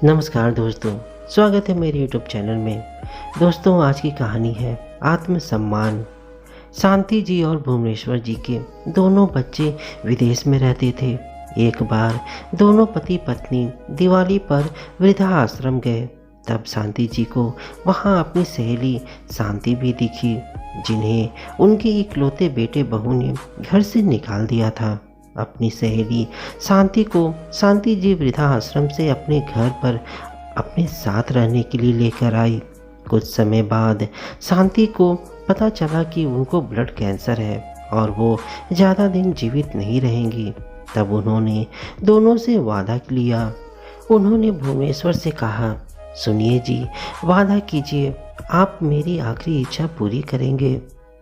नमस्कार दोस्तों, स्वागत है मेरे यूट्यूब चैनल में। दोस्तों, आज की कहानी है आत्मसम्मान। शांति जी और भुवनेश्वर जी के दोनों बच्चे विदेश में रहते थे। एक बार दोनों पति पत्नी दिवाली पर वृद्धा आश्रम गए। तब शांति जी को वहाँ अपनी सहेली शांति भी दिखी, जिन्हें उनके इकलौते बेटे बहू ने घर से निकाल दिया था। अपनी सहेली शांति को शांति जी वृद्धा आश्रम से अपने घर पर अपने साथ रहने के लिए लेकर आई। कुछ समय बाद शांति को पता चला कि उनको ब्लड कैंसर है और वो ज़्यादा दिन जीवित नहीं रहेंगी। तब उन्होंने दोनों से वादा लिया। उन्होंने भुवनेश्वर से कहा, सुनिए जी, वादा कीजिए आप मेरी आखिरी इच्छा पूरी करेंगे।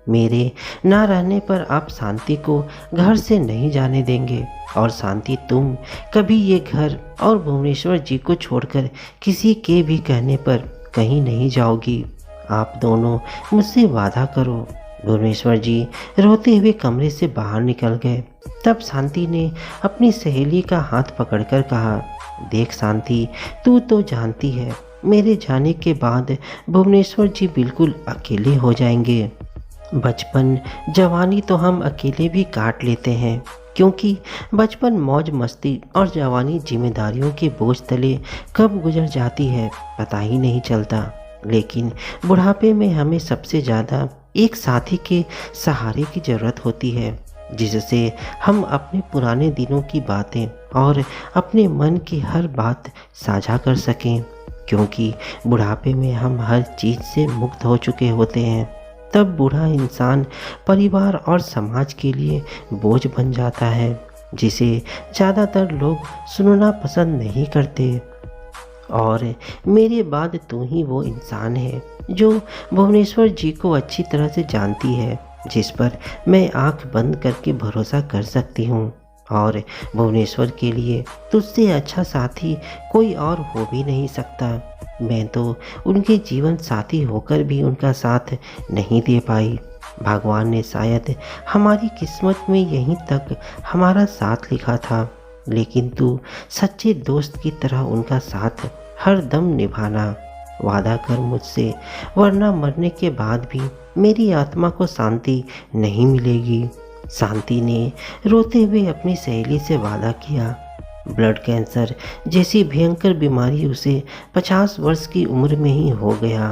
मेरे ना रहने पर आप शांति को घर से नहीं जाने देंगे और शांति तुम कभी ये घर और भुवनेश्वर जी को छोड़कर किसी के भी कहने पर कहीं नहीं जाओगी। आप दोनों मुझसे वादा करो। भुवनेश्वर जी रोते हुए कमरे से बाहर निकल गए। तब शांति ने अपनी सहेली का हाथ पकड़कर कहा, देख शांति, तू तो जानती है मेरे जाने के बाद भुवनेश्वर जी बिल्कुल अकेले हो जाएंगे। बचपन जवानी तो हम अकेले भी काट लेते हैं, क्योंकि बचपन मौज मस्ती और जवानी जिम्मेदारियों के बोझ तले कब गुजर जाती है पता ही नहीं चलता। लेकिन बुढ़ापे में हमें सबसे ज़्यादा एक साथी के सहारे की ज़रूरत होती है, जिससे हम अपने पुराने दिनों की बातें और अपने मन की हर बात साझा कर सकें। क्योंकि बुढ़ापे में हम हर चीज़ से मुक्त हो चुके होते हैं। तब बूढ़ा इंसान परिवार और समाज के लिए बोझ बन जाता है, जिसे ज़्यादातर लोग सुनना पसंद नहीं करते। और मेरे बाद तू ही वो इंसान है जो भुवनेश्वर जी को अच्छी तरह से जानती है, जिस पर मैं आंख बंद करके भरोसा कर सकती हूँ। और भुवनेश्वर के लिए तुझसे अच्छा साथी कोई और हो भी नहीं सकता। मैं तो उनके जीवन साथी होकर भी उनका साथ नहीं दे पाई। भगवान ने शायद हमारी किस्मत में यहीं तक हमारा साथ लिखा था, लेकिन तू सच्चे दोस्त की तरह उनका साथ हर दम निभाना। वादा कर मुझसे, वरना मरने के बाद भी मेरी आत्मा को शांति नहीं मिलेगी। शांति ने रोते हुए अपनी सहेली से वादा किया। ब्लड कैंसर जैसी भयंकर बीमारी उसे 50 वर्ष की उम्र में ही हो गया।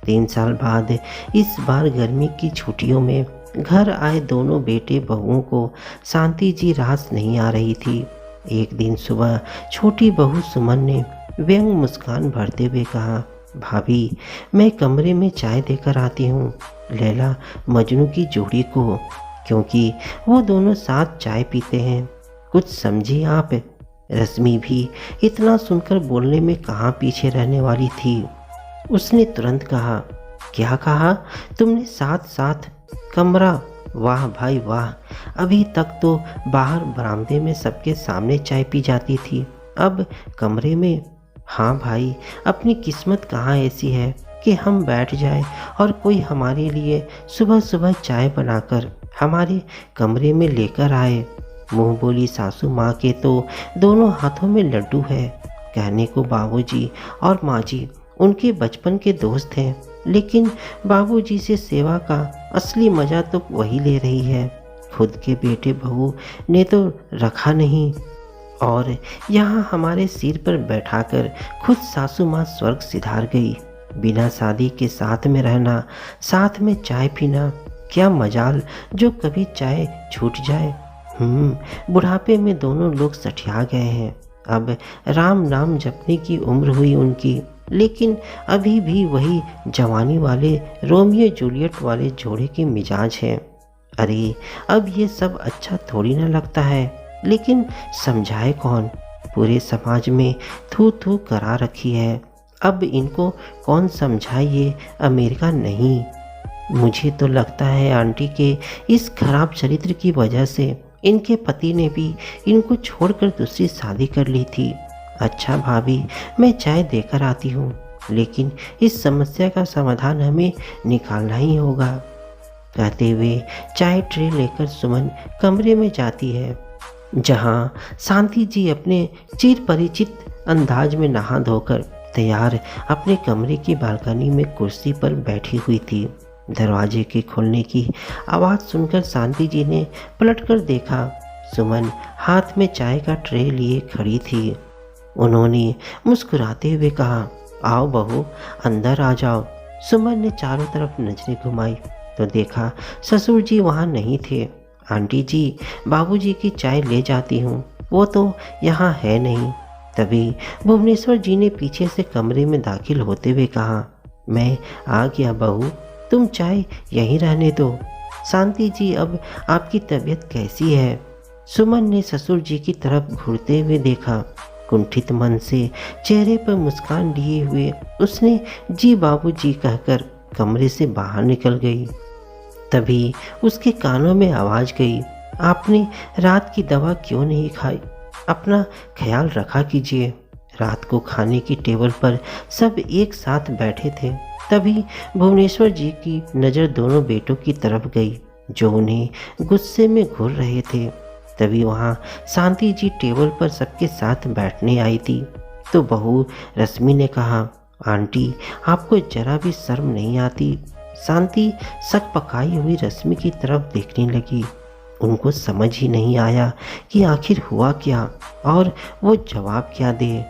3 साल बाद इस बार गर्मी की छुट्टियों में घर आए दोनों बेटे बहुओं को शांति जी रास नहीं आ रही थी। एक दिन सुबह छोटी बहू सुमन ने व्यंग मुस्कान भरते हुए कहा, भाभी, मैं कमरे में चाय देकर आती हूँ लैला मजनू की जोड़ी को, क्योंकि वो दोनों साथ चाय पीते हैं। कुछ समझी आप? रश्मि भी इतना सुनकर बोलने में कहाँ पीछे रहने वाली थी। उसने तुरंत कहा, क्या कहा तुमने? साथ साथ कमरा? वाह भाई वाह, अभी तक तो बाहर बरामदे में सबके सामने चाय पी जाती थी, अब कमरे में? हाँ भाई, अपनी किस्मत कहाँ ऐसी है कि हम बैठ जाए और कोई हमारे लिए सुबह सुबह चाय बनाकर हमारे कमरे में लेकर आए। मुँह बोली सासू माँ के तो दोनों हाथों में लड्डू है। कहने को बाबूजी और माँ जी उनके बचपन के दोस्त हैं, लेकिन बाबूजी से सेवा का असली मज़ा तो वही ले रही है। खुद के बेटे बहू ने तो रखा नहीं, और यहाँ हमारे सिर पर बैठाकर खुद सासू माँ स्वर्ग सिधार गई। बिना शादी के साथ में रहना, साथ में चाय पीना, क्या मजाल जो कभी चाय छूट जाए। बुढ़ापे में दोनों लोग सठिया गए हैं। अब राम नाम जपने की उम्र हुई उनकी, लेकिन अभी भी वही जवानी वाले रोमियो जूलियट वाले जोड़े के मिजाज हैं। अरे अब ये सब अच्छा थोड़ी ना लगता है, लेकिन समझाए कौन? पूरे समाज में थू थू करा रखी है। अब इनको कौन समझाए? ये अमेरिका नहीं। मुझे तो लगता है आंटी के इस खराब चरित्र की वजह से इनके पति ने भी इनको छोड़कर दूसरी शादी कर ली थी। अच्छा भाभी, मैं चाय देकर आती हूँ, लेकिन इस समस्या का समाधान हमें निकालना ही होगा। कहते हुए चाय ट्रे लेकर सुमन कमरे में जाती है, जहाँ शांति जी अपने चिर परिचित अंदाज में नहा धोकर तैयार अपने कमरे की बालकनी में कुर्सी पर बैठी हुई थी। दरवाजे के खुलने की आवाज़ सुनकर शांति जी ने पलटकर देखा। सुमन हाथ में चाय का ट्रे लिए खड़ी थी। उन्होंने मुस्कुराते हुए कहा, आओ बहू, अंदर आ जाओ। सुमन ने चारों तरफ नजरें घुमाई तो देखा ससुर जी वहाँ नहीं थे। आंटी जी, बाबूजी की चाय ले जाती हूँ, वो तो यहाँ है नहीं। तभी भुवनेश्वर जी ने पीछे से कमरे में दाखिल होते हुए कहा, मैं आ गया बहू, तुम चाय यहीं रहने दो। शांति जी, अब आपकी तबीयत कैसी है? सुमन ने ससुर जी की तरफ घूरते हुए देखा। कुंठित मन से चेहरे पर मुस्कान लिए हुए उसने जी बाबूजी कहकर कमरे से बाहर निकल गई। तभी उसके कानों में आवाज गई, आपने रात की दवा क्यों नहीं खाई? अपना ख्याल रखा कीजिए। रात को खाने की टेबल पर सब एक साथ बैठे थे। तभी भुवनेश्वर जी की नज़र दोनों बेटों की तरफ गई जो उन्हें गुस्से में घूर रहे थे। तभी वहाँ शांति जी टेबल पर सबके साथ बैठने आई थी तो बहू रश्मि ने कहा, आंटी, आपको जरा भी शर्म नहीं आती? शांति सक पकाई हुई रश्मि की तरफ देखने लगी। उनको समझ ही नहीं आया कि आखिर हुआ क्या और वो जवाब क्या दे।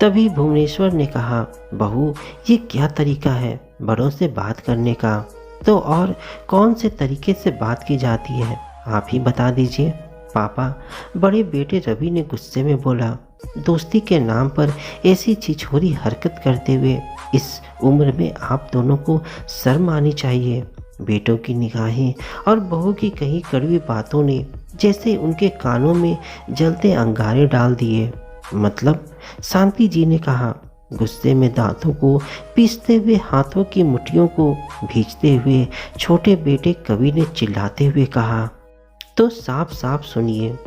तभी भुवनेश्वर ने कहा, बहू, ये क्या तरीका है बड़ों से बात करने का? तो और कौन से तरीके से बात की जाती है, आप ही बता दीजिए। पापा, बड़े बेटे रवि ने गुस्से में बोला, दोस्ती के नाम पर ऐसी छिछोरी हरकत करते हुए इस उम्र में आप दोनों को शर्म आनी चाहिए। बेटों की निगाहें और बहू की कही कड़वी बातों ने जैसे उनके कानों में जलते अंगारे डाल दिए। मतलब? शांति जी ने कहा, गुस्से में दांतों को पीसते हुए हाथों की मुट्ठियों को भींचते हुए छोटे बेटे कवि ने चिल्लाते हुए कहा, तो साफ साफ सुनिए,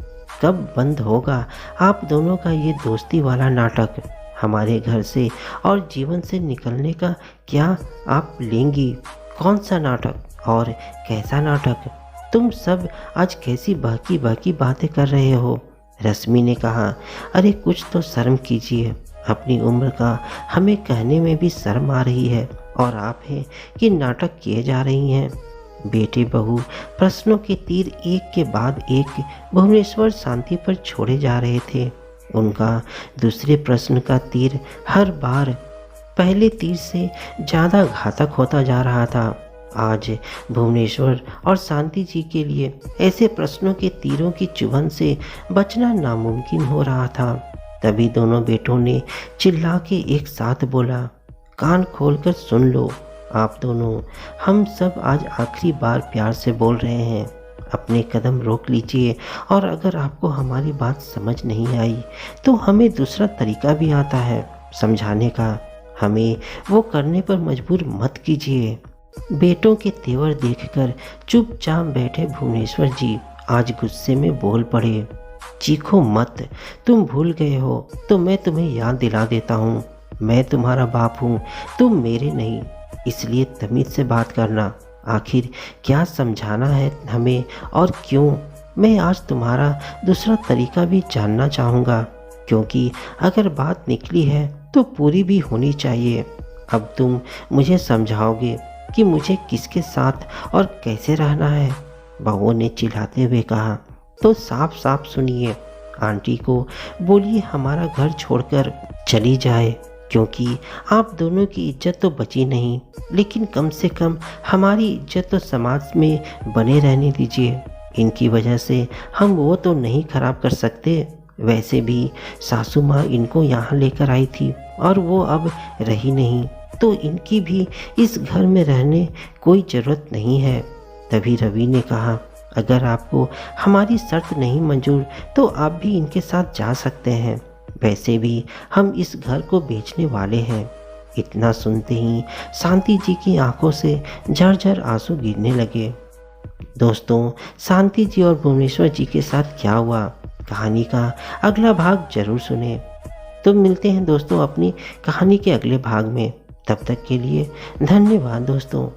कब बंद होगा आप दोनों का ये दोस्ती वाला नाटक? हमारे घर से और जीवन से निकलने का क्या आप लेंगी? कौन सा नाटक और कैसा नाटक? तुम सब आज कैसी बहकी बहकी बातें कर रहे हो? रश्मि ने कहा, अरे कुछ तो शर्म कीजिए, अपनी उम्र का हमें कहने में भी शर्म आ रही है और आप हैं कि नाटक किए जा रही हैं। बेटे बहू प्रश्नों के तीर एक के बाद एक भुवनेश्वर शांति पर छोड़े जा रहे थे। उनका दूसरे प्रश्न का तीर हर बार पहले तीर से ज़्यादा घातक होता जा रहा था। आज भुवनेश्वर और शांति जी के लिए ऐसे प्रश्नों के तीरों की चुभन से बचना नामुमकिन हो रहा था। तभी दोनों बेटों ने चिल्ला के एक साथ बोला, कान खोलकर सुन लो आप दोनों, हम सब आज आखिरी बार प्यार से बोल रहे हैं। अपने कदम रोक लीजिए और अगर आपको हमारी बात समझ नहीं आई तो हमें दूसरा तरीका भी आता है समझाने का, हमें वो करने पर मजबूर मत कीजिए। बेटों के तेवर देखकर चुपचाप बैठे भुवनेश्वर जी आज गुस्से में बोल पड़े, चीखो मत, तुम भूल गए हो तो मैं तुम्हें याद दिला देता हूँ। मैं तुम्हारा बाप हूँ, तुम मेरे नहीं, इसलिए तमीज़ से बात करना। आखिर क्या समझाना है हमें और क्यों? मैं आज तुम्हारा दूसरा तरीका भी जानना चाहूँगा, क्योंकि अगर बात निकली है तो पूरी भी होनी चाहिए। अब तुम मुझे समझाओगे कि मुझे किसके साथ और कैसे रहना है? बहू ने चिल्लाते हुए कहा, तो साफ साफ सुनिए, आंटी को बोलिए हमारा घर छोड़कर चली जाए, क्योंकि आप दोनों की इज्जत तो बची नहीं, लेकिन कम से कम हमारी इज्जत तो समाज में बने रहने दीजिए। इनकी वजह से हम वो तो नहीं खराब कर सकते, वैसे भी सासू माँ इनको यहाँ लेकर आई थी और वो अब रही नहीं, तो इनकी भी इस घर में रहने कोई ज़रूरत नहीं है। तभी रवि ने कहा, अगर आपको हमारी शर्त नहीं मंजूर तो आप भी इनके साथ जा सकते हैं, वैसे भी हम इस घर को बेचने वाले हैं। इतना सुनते ही शांति जी की आंखों से झरझर आंसू गिरने लगे। दोस्तों, शांति जी और भुवनेश्वर जी के साथ क्या हुआ, कहानी का अगला भाग जरूर सुने। तो मिलते हैं दोस्तों अपनी कहानी के अगले भाग में, तब तक के लिए धन्यवाद दोस्तों।